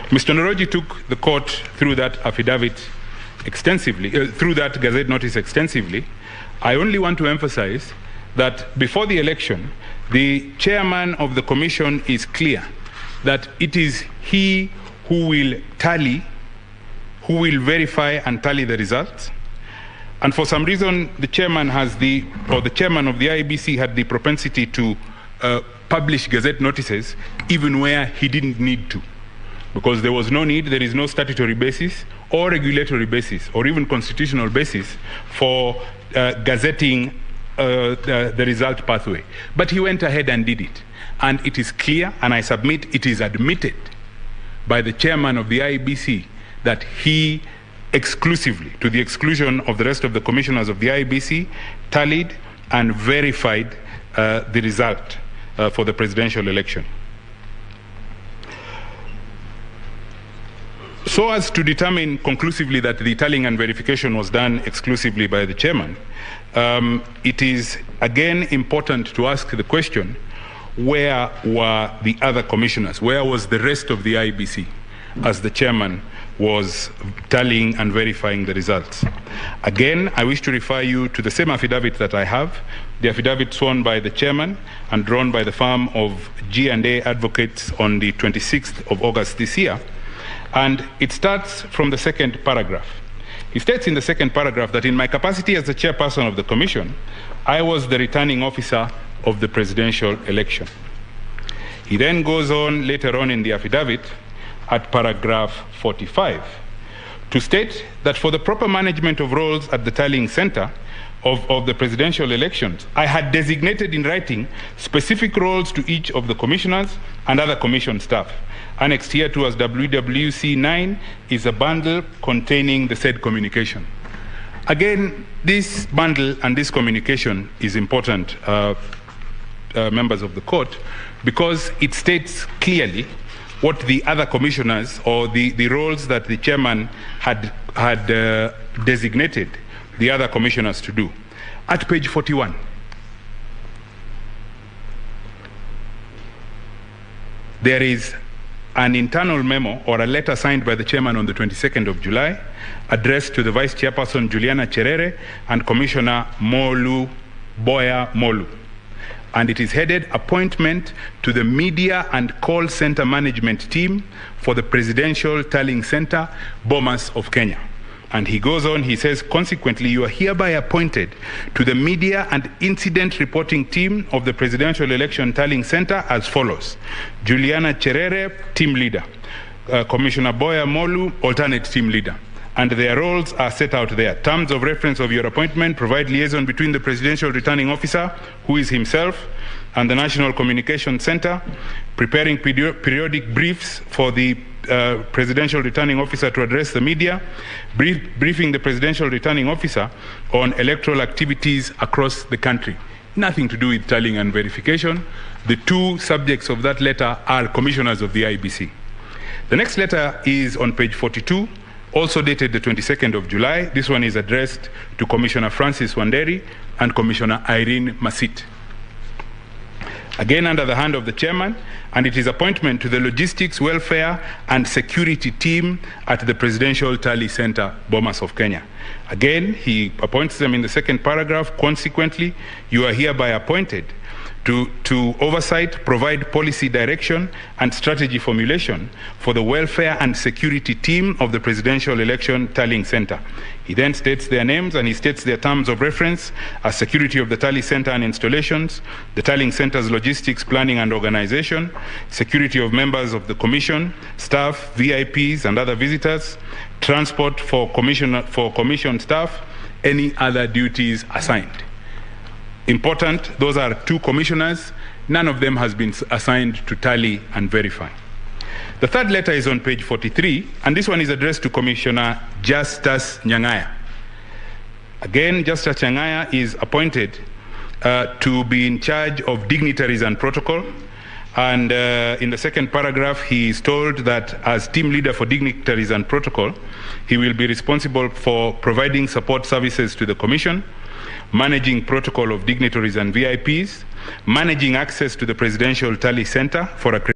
Mr. Noroji took the court through that affidavit extensively, through that Gazette notice extensively. I only want to emphasize that before the election, the chairman of the commission is clear that it is he who will tally, who will verify and tally the results. And for some reason, the chairman the chairman of the IEBC had the propensity to publish Gazette notices even where he didn't need to, because there was no need, there is no statutory basis or regulatory basis or even constitutional basis for gazetting the result pathway. But he went ahead and did it. And it is clear, and I submit it is admitted by the chairman of the IEBC that he exclusively, to the exclusion of the rest of the commissioners of the IEBC, tallied and verified the result for the presidential election. So as to determine conclusively that the tallying and verification was done exclusively by the chairman, it is again important to ask the question, where were the other commissioners? Where was the rest of the IEBC as the chairman was tallying and verifying the results? Again, I wish to refer you to the same affidavit that I have, the affidavit sworn by the chairman and drawn by the firm of G&A Advocates on the 26th of August this year. And it starts from the second paragraph. He states in the second paragraph that in my capacity as the chairperson of the commission, I was the returning officer of the presidential election. He then goes on later on in the affidavit at paragraph 45 to state that for the proper management of roles at the tallying center of the presidential elections, I had designated in writing specific roles to each of the commissioners and other commission staff. Annexed here to as WWC 9 is a bundle containing the said communication. Again, this bundle and this communication is important, members of the court, because it states clearly what the other commissioners or the roles that the chairman had designated the other commissioners to do. At page 41, there is an internal memo or a letter signed by the chairman on the 22nd of July addressed to the vice chairperson Juliana Cherere and Commissioner Boya Molu. And it is headed Appointment to the Media and Call Center Management Team for the Presidential Tallying Center, Bomas of Kenya. And he goes on, he says, consequently, you are hereby appointed to the Media and Incident Reporting Team of the Presidential Election Tallying Center as follows. Juliana Cherere, Team Leader. Commissioner Boya Molu, Alternate Team Leader. And their roles are set out there. Terms of reference of your appointment provide liaison between the Presidential Returning Officer, who is himself, and the National Communication Center, preparing periodic briefs for the Presidential Returning Officer to address the media, briefing the Presidential Returning Officer on electoral activities across the country. Nothing to do with tallying and verification. The two subjects of that letter are commissioners of the IEBC. The next letter is on page 42, also dated the 22nd of July. This one is addressed to Commissioner Francis Wanderi and Commissioner Irene Masit. Again, under the hand of the chairman, and it is appointment to the Logistics, Welfare and Security Team at the Presidential Tally Center, Bomas of Kenya. Again, he appoints them in the second paragraph. Consequently, you are hereby appointed to oversight, provide policy direction and strategy formulation for the Welfare and Security Team of the Presidential Election Tallying Center. He then states their names and he states their terms of reference as security of the Tally Center and installations, the Tallying Center's logistics, planning and organization, security of members of the commission, staff, VIPs and other visitors, transport for commission staff, any other duties assigned. Important, those are two commissioners. None of them has been assigned to tally and verify. The third letter is on page 43, and this one is addressed to Commissioner Justus Nyang'aya. Again, Justus Nyang'aya is appointed to be in charge of dignitaries and protocol. And in the second paragraph, he is told that as team leader for dignitaries and protocol, he will be responsible for providing support services to the commission, managing protocol of dignitaries and VIPs, managing access to the Presidential Tally Center for